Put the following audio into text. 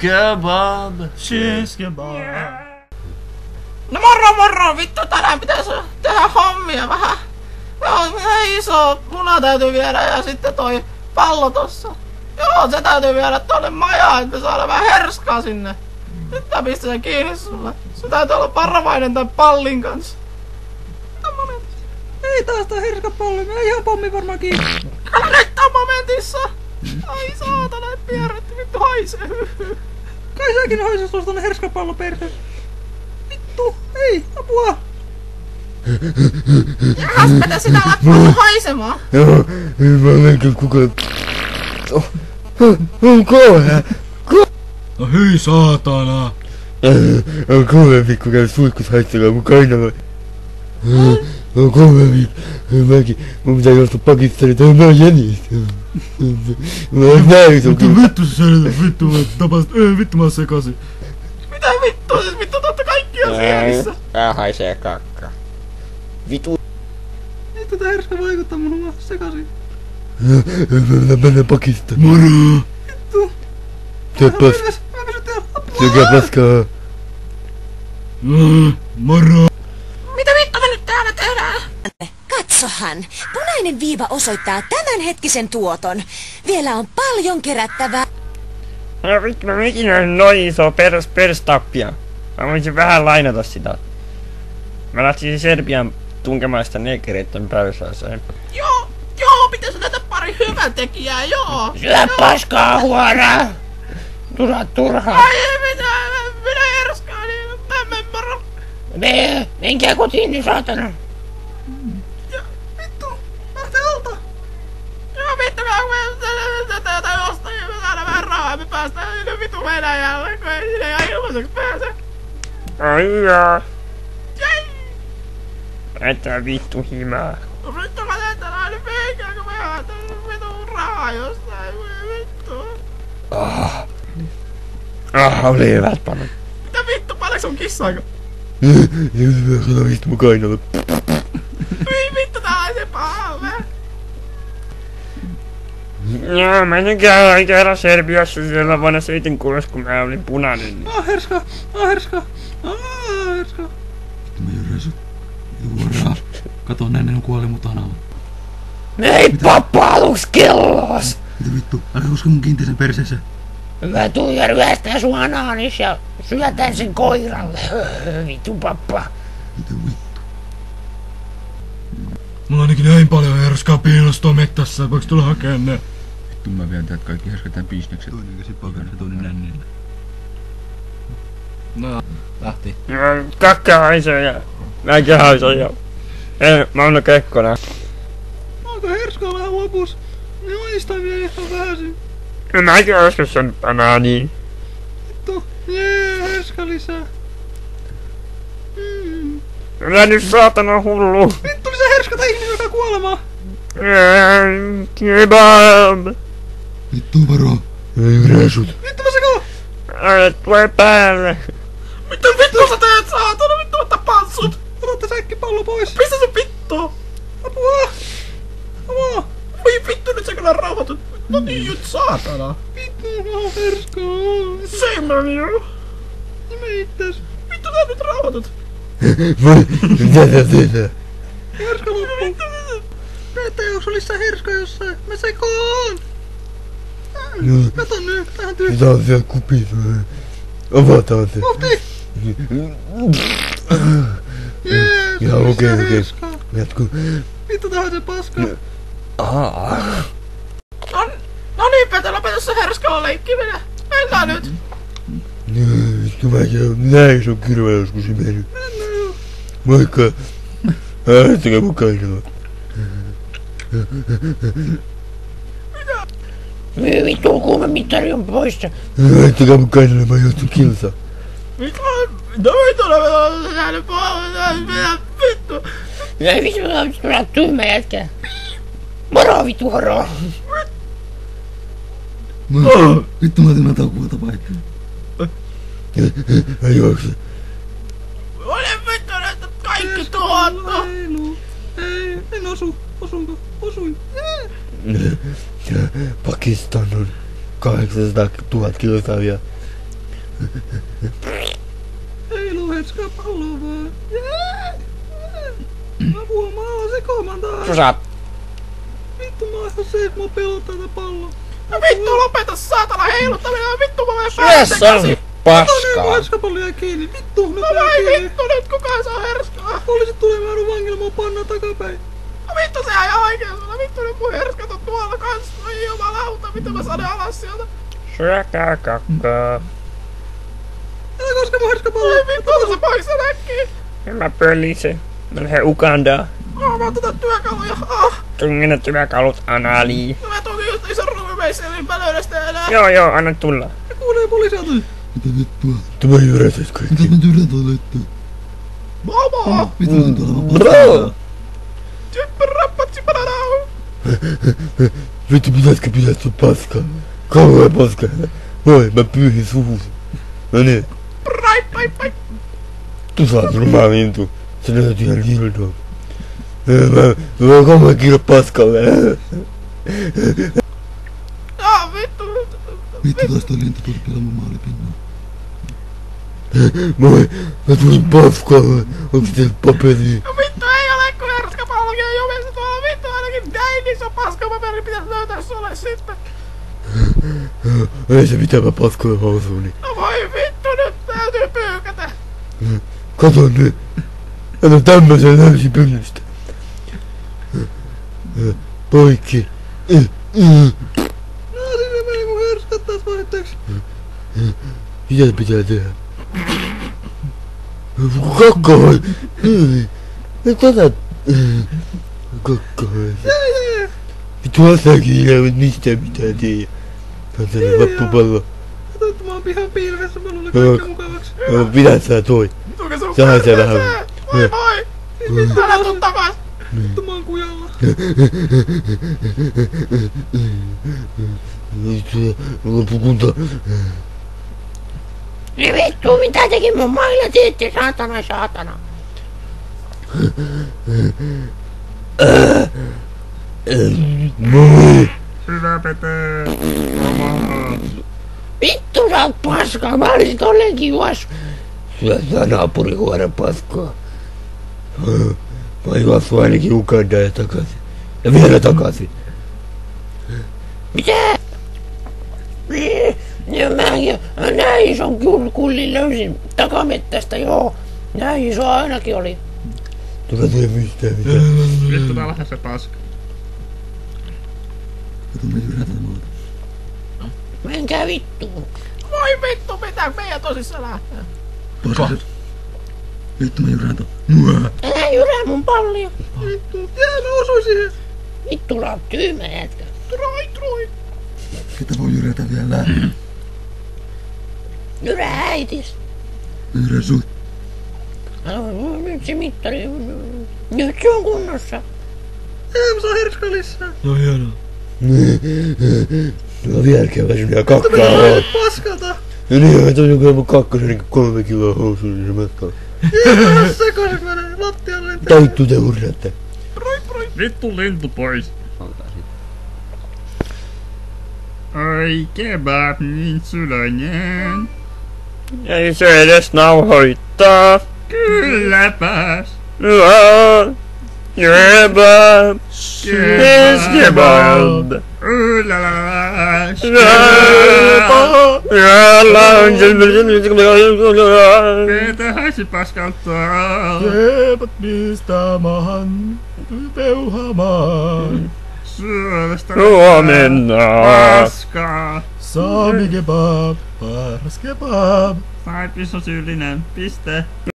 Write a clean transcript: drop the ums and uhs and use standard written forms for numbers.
kebab. Shish kebab. No moro, vittu tänään pitäisi tehdä hommia vähän. Joo, iso muna täytyy viedä ja sitten toi pallo tossa. Joo, se täytyy viedä tonne majaan, että me saadaan vähän herskaa sinne. Nyt mä pistän sen kiinni sulle. Sun täytyy olla varovainen tän pallin kanssa. Mitä momentissa? Ei taas tää herskapallo, mä ihan pommi varmaan kiinni. Nyt tää momentissa! Ai saatana, et pierretti, vittu haisee. Kai säkin haisis tuosta tonne herskapallo perse. Vittu, ei, apua! Jahas, mitä sitä alat pallo haisemaan? Joo, mä melkein kukaan. On kauhea. No hyi saatana! On kauhea pikku käy suihkus haistakaa mun kainaloa. On kauhea pikku. Mun pitää juosta Pakistaniin, tai mä oon jänistä. Mä oon näin sun kyllä. Vittu sä selität, vittu mä tapasit, vittu mä oon sekasin. Mitä vittua, siis vittu totta kaikki on sienissä. Tää haisee kakka. Vitu. Ei tätä herska vaikuttaa mun, mä sekasin. Mennään Pakistaniin. Moro! Vittu! Syö pas. Mä pysyn täällä, apua! Syökää paskaa. Moro! Mitä vittu me nyt täällä tehdään? Katsohan, punainen viiva osoittaa tämänhetkisen tuoton. Vielä on paljon kerättävää. No vittu, mä ikinä nähnyt noin iso perstappia. Mä voisin vähän lainata sitä. Mä lähtisin Serbian tunkemaan sitä negereitten päiväsääseen. Joo, pitäisi näitä pari hyväntekijää, joo. Syö paskaa huoraa! Turhaa. Ai minä herskaa, niin mä moro. Menkää kotiin niin saatana. Ja vittu, lähtee alta. Joo vittu, mä tätä jostain ja me saadaan vähän rahaa, me päästään sinne vittu Venäjälle, kun ei sinne ihan ilmaiseksi pääse. Ai jaa. Jäi! Että vittu himaa. No vittu mä teen tänään aina meikään, kun mä jaan tänne vittu rahaa jostain, vittu. Oli hyvät panot. Mitä vittu, paljonko sun kissaakaan? Sano vist mun kainaloa. Hyi vittu, tää on se pahalle. Joo, mä en kerran Serbiassa siellä vuonna 76, kun mä olin punainen. Herska! Herska! Mä jyräsyn. Juoraa. Kato, näin kuoli mun tanalla. Ei pappa aluks kellos! Mitä vittu? Älä usko mun kiinteisen perseessä. Mä tuun ja ryöstän sua naanis ja syötän sen koiralle. Vittu pappa. Mitä vittu? Mulla on ainakin näin paljon herskaa piilostoa mettässä. Voiks tulla hakea ne? Vittu mä vien täältä kaikki herskat tän bisnekset. Toinen käsi pakarissa, toinen nännillä. No, lähti. Kakka haisee ja mäkin haisee ja... Mauno Kekkonen. Onko herskaa vähän lopus? Ne oistaa vielä ihan vähäsen. Mäkin joskus on banaani. Vittu, jee, herska lisää. Älä nyt saatana hullu. Vittu lisää herskata ihminen, joka kuolemaa. Kebab. Vittu varo. Ei reisut. Vittu mä sekaan. Älä tule päälle. Mitä vittu sä teet, saatana? Vittu mä tapaan sut. Ota säkkipallo pois. Pistä sun vittua. Apua. Apua. Voi vittu, nyt sä kyllä rauhoitut. No niin, nyt saatana. Vittu, mä oon herskaa. Shame on you. Nime itses. Vittu sä nyt rauhoitut. Mitä sä teet? Herska loppu. Näette, onko sulla lisää herskaa jossain? Mä sekoon. Kato nyt, tähän tyhjää. Mitä on siellä kupissa? Avataan se. Kohti. Jees, Joo, okei. herskaa. Jatku. Vittu tähän se paska. No niin, Petä, lopeta se herskalla leikkiminen. Mennään nyt. Vittu mäkin oon näin sun kyrvä joskus mennyt. Mennään jo. Moikka. Äästäkää mun kainaloa. Vittu kuumemittari on poissa. Äästäkää mun kainaloa, mä joutun kilsaan. Mitä vittu, mä täällä vittu. Ei vittu, mä oon tyhmä jätkä. Moro vittu horo. Vittu mä otin takuuta paikkaa. Mä juokse. Ole vittu, näitä kaikki tuhottu. Ei, en osu. Osunko? Osuin. Pakistan on 800 000 kilsaa ja Heilu herskaa palloa vaan. Apua, mä alan sekoamaan taas. Susa. Vittu, mä alan seis, mua pelottaa tää pallo. No vittu, lopeta saatana heiluttaminen, vittu mä menen Syö päälle saasi käsi. Niin, paskaa. herskapallo jäi kiinni. Vittu, nyt No jäi vai kiinni. vittu nyt, kukaan saa herskaa. Poliisit tulee, mä joudun vankille, mä pannaan takapäin. No vittu, sehän ihan oikein sulla. Vittu nyt mun herskat on tuolla kans. Ai jumalauta, mitä mä saan alas sieltä. Syökää kakkaa. Älä koske mun herskapalloa. Ai vittu, ota se pois sen äkkiä. En mä pölise. Mä lähden Ugandaan. Mä otan työkaluja. Tungin ne työkalut analiin. No mä tuonkin just ison ruumimeisiin, niin mä löydän sitä enää. Joo, anna tulla. Ne kuulee poliisiautoja. Mitä vittua? Tämä jyrätäis kaikki. Mitä me tyrätä? Momo! Mitä me tuolla? Bro! Tsipparapatsi bananau! Vittu, pitäisikö pitää sun paskaa? Kauhea paska. Voi, mä pyyhin suhus. No niin, Pai. tu saat rumaa vintu. Se näyt ihan dildoa. Mä kauhean kiire paskalle. Vittu. Vittu, taas toi lentoturkilla mun maalipinnalla. Mä tulin paskalle. Onks teillä paperia? No vittu ei ole, kun herskapallokin on jumissa tuolla. Vittu ainakin näin iso paskapaperi pitäis löytää sulle sitten. Ei se mitään, mä paskoin housuuni. No voi vittu, nyt täytyy pyykätä. Kato nyt. Kato tämmösen löysin pyllystä. Poikki. No sinne meni mun herskat taas vaihteeksi. Mitä pitää tehdä? Kakka vai? Ei tätä... Kakka vai? Vittu asakin ei mistä mitään tiedä. Tää on tällainen vappupallo. Kato, että mä oon pihan piilvessä, mä luulen kaikki mukavaksi. Pidä sä toi. Tuuke sun Sähän se perseeseen. vähän. Voi. Älä tuu takas. Vittu, mä oon kujalla. Vittu, lopukunta. Niin vittu, mitä teki mun mailla tiitti, saatana. Moi! Hyvä Pete. Vittu sä oot paskaa, mä olisin tolleenkin juossut. Syö sä naapurihuoneen paskaa. Mä juossu ainakin Ugandaan ja takaisin. Ja vielä takaisin. Mitä? Ja mäkin näin ison kullin löysin takamettästä, joo. Näin iso ainakin oli. Tulla tee mistään mitään. Vittu, tää lähes se paska. Kato, me jyrätään maata. Menkää vittuun. Voi vittu, pitää meidän tosissaan lähteä. Paskaset. Vittu, mä jyrätän. Älä jyrää mun pallia. Vittu, jää, mä osuin siihen. Vittu, sä oot tyhmä jätkä. Troi. Ketä voi jyrätä vielä? Jyrää äitis. Jyrä sut. No, nyt se mittari. Nyt se on kunnossa. Ei, mä saan herskaa lisää. No hienoa. No vieläkään väsynyt ja kakkaa Mitä on. nyt paskalta? Ja niin, mä tosin kyllä mun kakkosen niin 3 kiloa housuun se matkalla. Ei, mä oon sekaisin, mä menen lattialle. Täyttuu te hurjaatte. Vittu lintu pois. Oi kebab, niin suloinen. Ei se edes nauhoittaa. Kylläpäs. Kebab. Yes, kebab. Petä haisi paskalta. Kepat pistää maahan, peuhamaan. Suolesta Huomenna. paskaa. Saami kebab, paras kebab. Tai piso syyllinen. Piste.